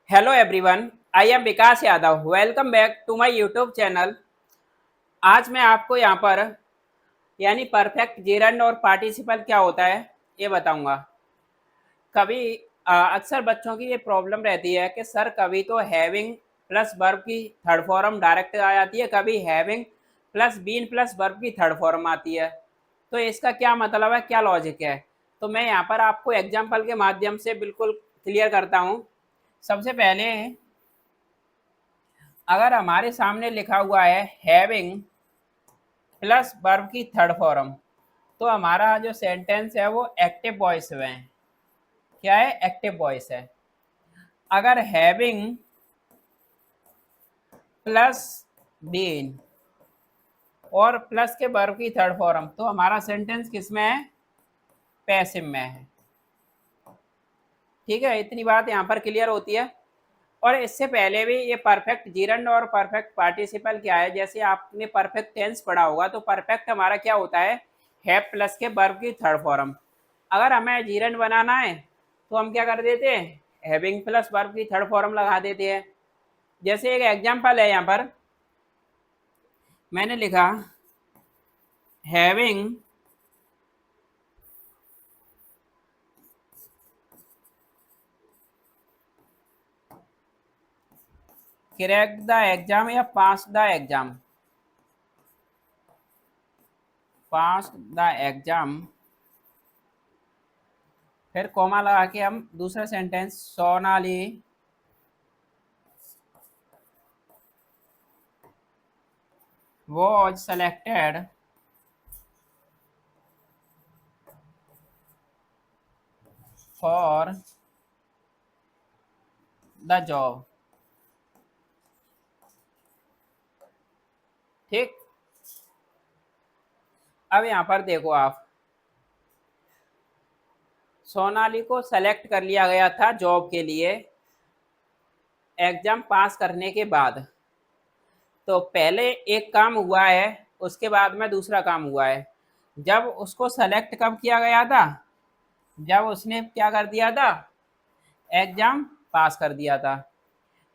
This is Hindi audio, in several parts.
Hello everyone, I am Vikas Yadav. Welcome back to my YouTube channel. आज मैं आपको यहाँ पर यानी परफेक्ट जेरंड और पार्टिसिपल क्या होता है ये बताऊंगा। कभी अक्सर बच्चों की ये प्रॉब्लम रहती है कि सर कभी तो हैविंग प्लस वर्ब की थर्ड फॉर्म डायरेक्ट आ जाती है, कभी having plus been plus verb की थर्ड फॉर्म आती है। तो इसका क्या मतलब है, क्या लॉजिक है, तो मैं यहाँ पर आपको एग्जाम्पल के माध्यम से बिल्कुल क्लियर करता हूँ। सबसे पहले अगर हमारे सामने लिखा हुआ है हैविंग प्लस वर्ब की थर्ड फॉर्म, तो हमारा जो सेंटेंस है वो एक्टिव वॉइस में है। क्या है? एक्टिव वॉइस है। अगर हैविंग प्लस बीन और प्लस के वर्ब की थर्ड फॉर्म, तो हमारा सेंटेंस किस में है? पैसिव में है। ठीक है, इतनी बात यहाँ पर क्लियर होती है। और इससे पहले भी ये परफेक्ट जीरंड और परफेक्ट पार्टिसिपल क्या है, जैसे आपने परफेक्ट टेंस पढ़ा होगा तो परफेक्ट हमारा क्या होता है? हैव प्लस के वर्ब की थर्ड फॉर्म। अगर हमें जीरंड बनाना है तो हम क्या कर देते हैं? हैविंग प्लस वर्ब की थर्ड फॉर्म लगा देते हैं। जैसे एक एग्जांपल है, यहाँ पर मैंने लिखा हैविंग क्रैक द एग्जाम या pass the exam, pass the exam, फिर कॉमा लगा के हम दूसरा sentence Sonali was selected for the job। ठीक। अब यहाँ पर देखो आप, सोनाली को सेलेक्ट कर लिया गया था जॉब के लिए एग्जाम पास करने के बाद। तो पहले एक काम हुआ है, उसके बाद में दूसरा काम हुआ है। जब उसको सेलेक्ट कब किया गया था? जब उसने क्या कर दिया था? एग्जाम पास कर दिया था।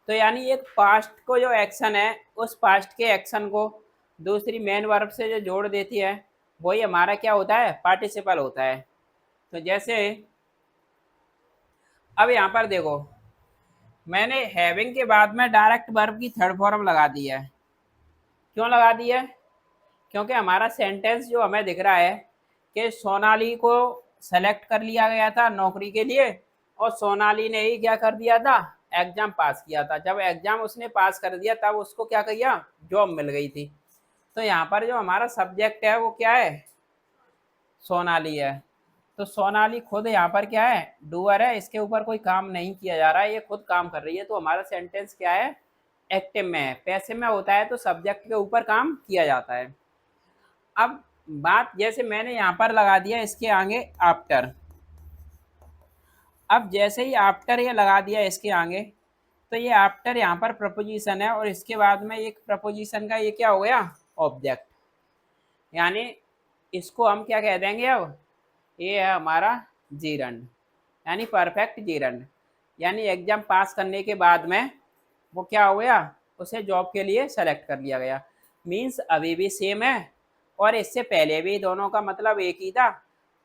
तो यानी एक पास्ट को जो एक्शन है, उस पास्ट के एक्शन को दूसरी मेन वर्ब से जो जोड़ देती है, वही हमारा क्या होता है? पार्टिसिपल होता है। तो जैसे अब यहाँ पर देखो, मैंने हैविंग के बाद में डायरेक्ट वर्ब की थर्ड फॉर्म लगा दी है। क्यों लगा दी है? क्योंकि हमारा सेंटेंस जो हमें दिख रहा है कि सोनाली को सेलेक्ट कर लिया गया था नौकरी के लिए, और सोनाली ने ही क्या कर दिया था? एग्जाम पास किया था। जब एग्जाम उसने पास कर दिया तब उसको क्या किया? जॉब मिल गई थी। तो यहाँ पर जो हमारा सब्जेक्ट है वो क्या है? सोनाली है। तो सोनाली खुद यहाँ पर क्या है? डूअर है, इसके ऊपर कोई काम नहीं किया जा रहा है, ये खुद काम कर रही है। तो हमारा सेंटेंस क्या है? एक्टिव में है। पैसिव में होता है तो सब्जेक्ट के ऊपर काम किया जाता है। अब बात जैसे मैंने यहाँ पर लगा दिया इसके आगे आफ्टर। अब जैसे ही आफ्टर ये लगा दिया इसके आगे, तो ये आफ्टर यहाँ पर प्रपोजिशन है और इसके बाद में एक प्रपोजिशन का ये क्या हो गया? ऑब्जेक्ट। यानी इसको हम क्या कह देंगे अब? ये है हमारा जीरंड, यानी परफेक्ट जीरंड। यानी एग्जाम पास करने के बाद में वो क्या हो गया? उसे जॉब के लिए सेलेक्ट कर लिया गया। मीन्स अभी भी सेम है और इससे पहले भी दोनों का मतलब एक ही था।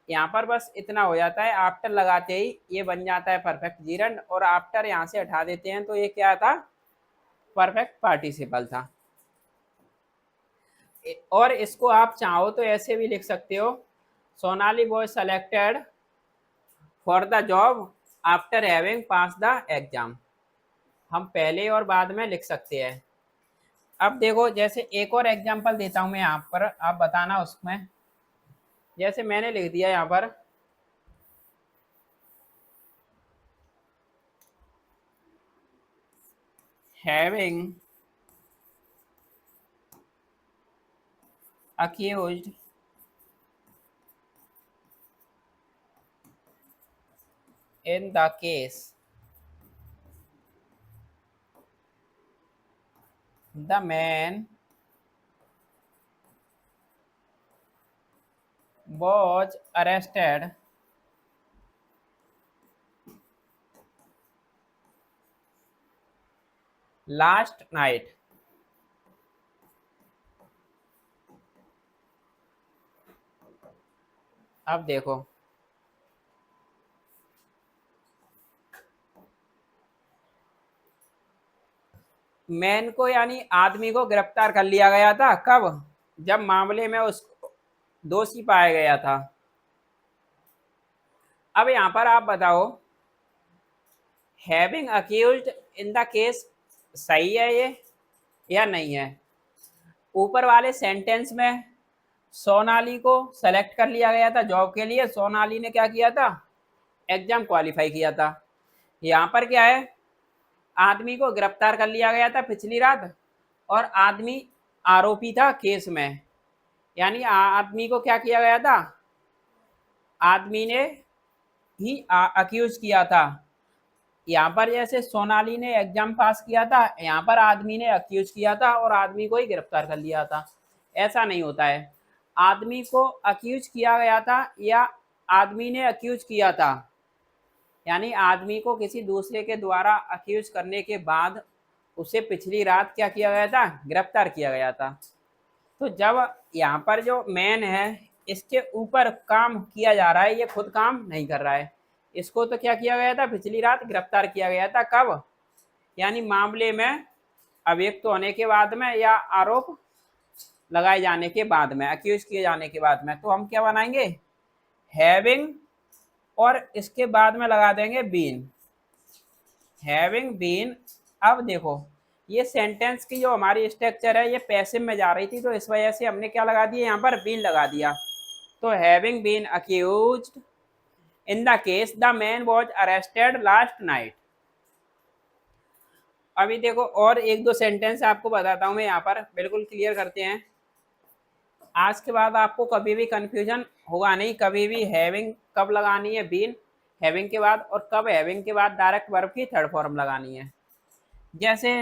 यहाँ पर बस इतना हो जाता है, आफ्टर लगाते ही ये बन जाता है परफेक्ट जीरंड, और आफ्टर यहाँ से हटा देते हैं तो ये क्या था? परफेक्ट पार्टिसिपल था। और इसको आप चाहो तो ऐसे भी लिख सकते हो, Sonali was selected for the job after having pass the exam. हम पहले और बाद में लिख सकते हैं। अब देखो, जैसे एक और एग्जांपल देता हूं मैं यहाँ पर, आप बताना उसमें। जैसे मैंने लिख दिया यहाँ पर having accused in the case the man was arrested last night. अब देखो, मैन को यानी आदमी को गिरफ्तार कर लिया गया था कब? जब मामले में उसको दोषी पाया गया था। अब यहां पर आप बताओ, having accused in the case सही है ये या नहीं है? ऊपर वाले सेंटेंस में सोनाली को सेलेक्ट कर लिया गया था जॉब के लिए, सोनाली ने क्या किया था? एग्जाम क्वालिफाई किया था। यहाँ पर क्या है, आदमी को गिरफ्तार कर लिया गया था पिछली रात, और आदमी आरोपी था केस में, यानी आदमी को क्या किया गया था? आदमी ने ही अक्यूज किया था। यहाँ पर जैसे सोनाली ने एग्जाम पास किया था, यहाँ पर आदमी ने अक्यूज किया था और आदमी को ही गिरफ्तार कर लिया था। ऐसा नहीं होता है, आदमी को अक्यूज किया गया था या आदमी ने अक्यूज किया था, यानी आदमी को किसी दूसरे के द्वारा अक्यूज करने के बाद उसे पिछली रात क्या किया गया था? गिरफ्तार किया गया था। तो जब यहाँ पर जो मैन है, इसके ऊपर काम किया जा रहा है, ये खुद काम नहीं कर रहा है, इसको तो क्या किया गया था? पिछली रात गिरफ्तार किया गया था। कब? यानी मामले में अभियुक्त होने के बाद में या आरोप लगाए जाने के बाद में, अक्यूज किए जाने के बाद में। तो हम क्या बनाएंगे? हैविंग, और इसके बाद में लगा देंगे बीन, हैविंग बीन। अब देखो, ये सेंटेंस की जो हमारी स्ट्रक्चर है ये पैसिव में जा रही थी, तो इस वजह से हमने क्या लगा दिया? यहाँ पर बीन लगा दिया। तो having been accused in the case the man was arrested last night. अभी देखो, और एक दो सेंटेंस आपको बताता हूँ मैं, यहाँ पर बिल्कुल क्लियर करते हैं। आज के बाद आपको कभी भी कंफ्यूजन होगा नहीं, कभी भी हैविंग कब लगानी है बीन हैविंग के बाद, और कब हैविंग के बाद डायरेक्ट वर्ब की थर्ड फॉर्म लगानी है। जैसे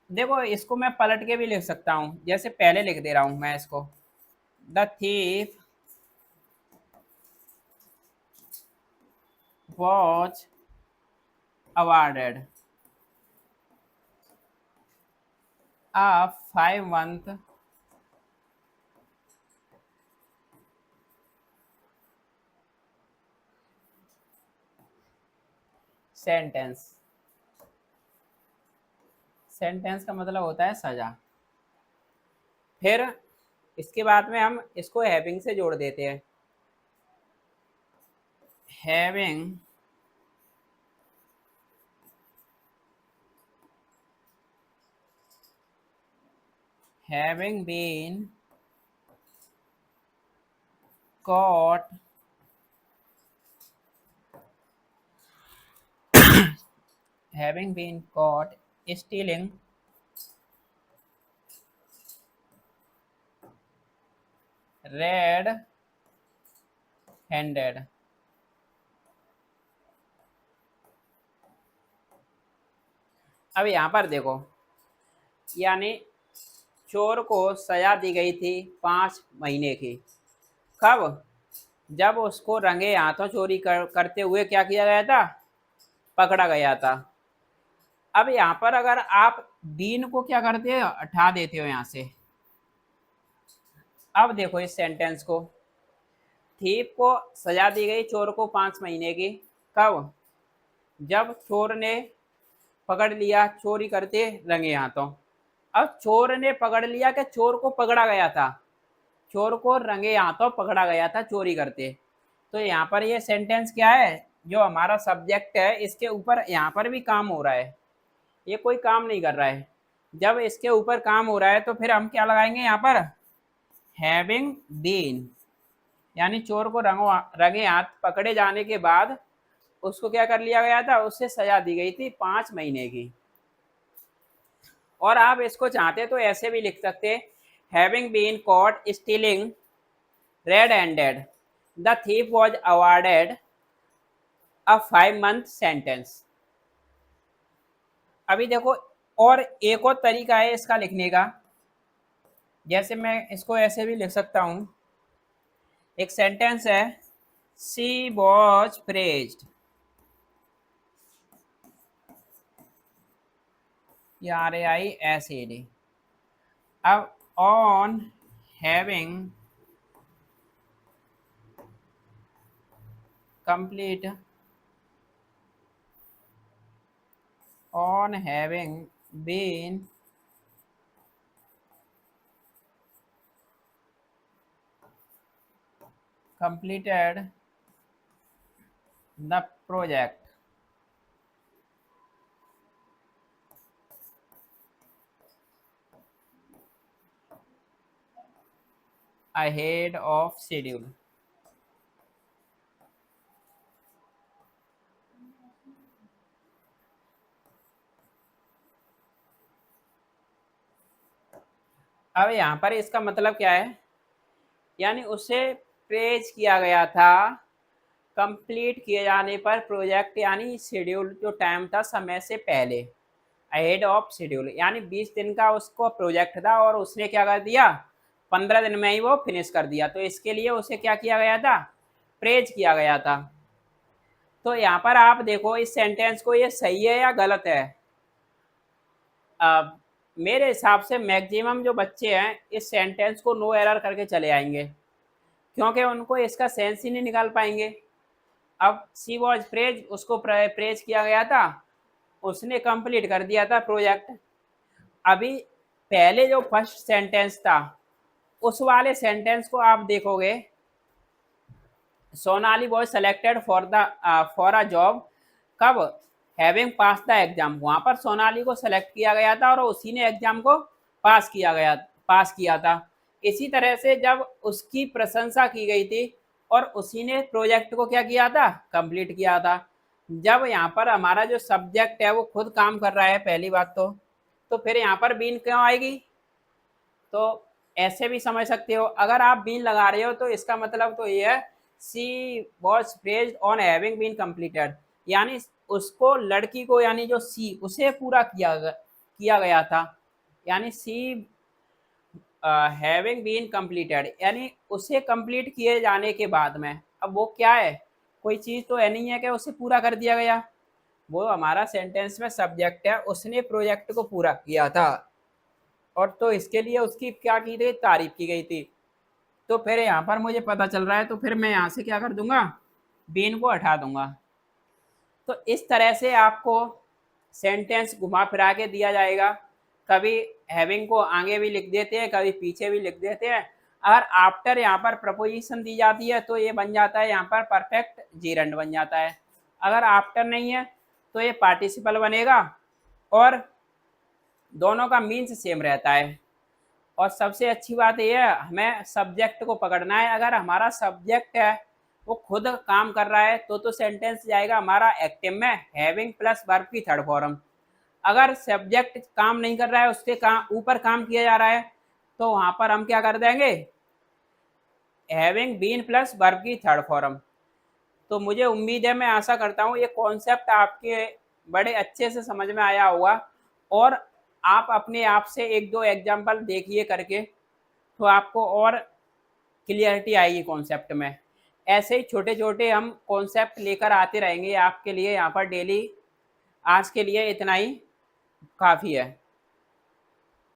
देखो, इसको मैं पलट के भी लिख सकता हूँ, जैसे पहले लिख दे रहा हूँ मैं इसको, the thief was awarded a 5 month sentence. Sentence का मतलब होता है सजा। फिर इसके बाद में हम इसको हैविंग से जोड़ देते हैं, having having been caught having been caught stealing red handed। अब यहाँ पर देखो, यानी चोर को सजा दी गई थी 5 महीने की। कब? जब उसको रंगे हाथों चोरी करते हुए क्या किया गया था? पकड़ा गया था। अब यहाँ पर अगर आप बीन को क्या करते हो? हटा देते हो यहाँ से। अब देखो इस सेंटेंस को, थीप को सजा दी गई चोर को 5 महीने की। कब? जब चोर ने पकड़ लिया चोरी करते रंगे हाथों। अब चोर ने पकड़ लिया कि चोर को पकड़ा गया था? चोर को रंगे हाथों पकड़ा गया था चोरी करते। तो यहाँ पर ये सेंटेंस क्या है? जो हमारा सब्जेक्ट है इसके ऊपर यहाँ पर भी काम हो रहा है, ये कोई काम नहीं कर रहा है। जब इसके ऊपर काम हो रहा है तो फिर हम क्या लगाएंगे यहाँ पर? हैविंग बीन, यानी चोर को रंगे हाथ पकड़े जाने के बाद उसको क्या कर लिया गया था? उससे सजा दी गई थी 5 महीने की। और आप इसको चाहते तो ऐसे भी लिख सकते, having been caught stealing red handed the thief was awarded a 5 month sentence. अभी देखो, और एक और तरीका है इसका लिखने का, जैसे मैं इसको ऐसे भी लिख सकता हूँ। एक सेंटेंस है, शी वॉज प्रेज्ड RAISED। अब on having complete on having been completed the project ahead of schedule। अब यहाँ पर इसका मतलब क्या है, यानी उसे प्रेज किया गया था कंप्लीट किए जाने पर प्रोजेक्ट, यानी शेड्यूल जो टाइम था समय से पहले, अहेड ऑफ शेड्यूल, यानी 20 दिन का उसको प्रोजेक्ट था और उसने क्या कर दिया, 15 दिन में ही वो फिनिश कर दिया। तो इसके लिए उसे क्या किया गया था, प्रेज किया गया था। तो यहाँ पर आप देखो इस सेंटेंस को, ये सही है या गलत है। मेरे हिसाब से मैक्सिमम जो बच्चे हैं इस सेंटेंस को नो एरर करके चले आएंगे, क्योंकि उनको इसका सेंस ही नहीं निकाल पाएंगे। अब सी वॉज प्रेज, उसको प्रेज किया गया था, उसने कंप्लीट कर दिया था प्रोजेक्ट। अभी पहले जो फर्स्ट सेंटेंस था उस वाले सेंटेंस को आप देखोगे, Sonali was selected for a job, कब, हैविंग पास द एग्जाम, वहां पर सोनाली को सेलेक्ट किया गया था और उसी ने एग्जाम को पास किया था। इसी तरह से जब उसकी प्रशंसा की गई थी और उसी ने प्रोजेक्ट को क्या किया था, कंप्लीट किया था। जब यहाँ पर हमारा जो सब्जेक्ट है वो खुद काम कर रहा है पहली बात तो फिर यहाँ पर बीन क्यों आएगी। तो ऐसे भी समझ सकते हो, अगर आप बीन लगा रहे हो तो इसका मतलब तो ये है she was praised on having been completed, यानी उसको, लड़की को, यानी जो सी, उसे पूरा किया गया था, यानी सी हैविंग बीन कंप्लीटेड, यानी उसे कंप्लीट किए जाने के बाद में। अब वो क्या है, कोई चीज़ तो है नहीं है कि उसे पूरा कर दिया गया, वो हमारा सेंटेंस में सब्जेक्ट है, उसने प्रोजेक्ट को पूरा किया था और तो इसके लिए उसकी क्या की थी, तारीफ की गई थी। तो फिर यहाँ पर मुझे पता चल रहा है, तो फिर मैं यहाँ से क्या कर दूंगा, बीन को हटा दूंगा। तो इस तरह से आपको सेंटेंस घुमा फिरा के दिया जाएगा, कभी हैविंग को आगे भी लिख देते हैं, कभी पीछे भी लिख देते हैं। अगर आफ्टर यहाँ पर प्रपोजिशन दी जाती है तो ये बन जाता है यहाँ पर परफेक्ट जीरंड बन जाता है। अगर आफ्टर नहीं है तो ये पार्टिसिपल बनेगा और दोनों का मीन्स सेम रहता है। और सबसे अच्छी बात यह है, हमें सब्जेक्ट को पकड़ना है। अगर हमारा सब्जेक्ट है वो खुद काम कर रहा है तो सेंटेंस जाएगा हमारा एक्टिव में हैविंग प्लस वर्ब की थर्ड फॉर्म। अगर सब्जेक्ट काम नहीं कर रहा है, उसके ऊपर काम किया जा रहा है, तो वहां पर हम क्या कर देंगे, हैविंग बीन प्लस वर्ब की थर्ड फॉर्म। तो मुझे उम्मीद है, मैं आशा करता हूँ ये कॉन्सेप्ट आपके बड़े अच्छे से समझ में आया होगा और आप अपने आप से एक दो एग्जाम्पल देखिए करके, तो आपको और क्लियरिटी आएगी कॉन्सेप्ट में। ऐसे ही छोटे छोटे हम कॉन्सेप्ट लेकर आते रहेंगे आपके लिए यहाँ पर डेली। आज के लिए इतना ही काफ़ी है।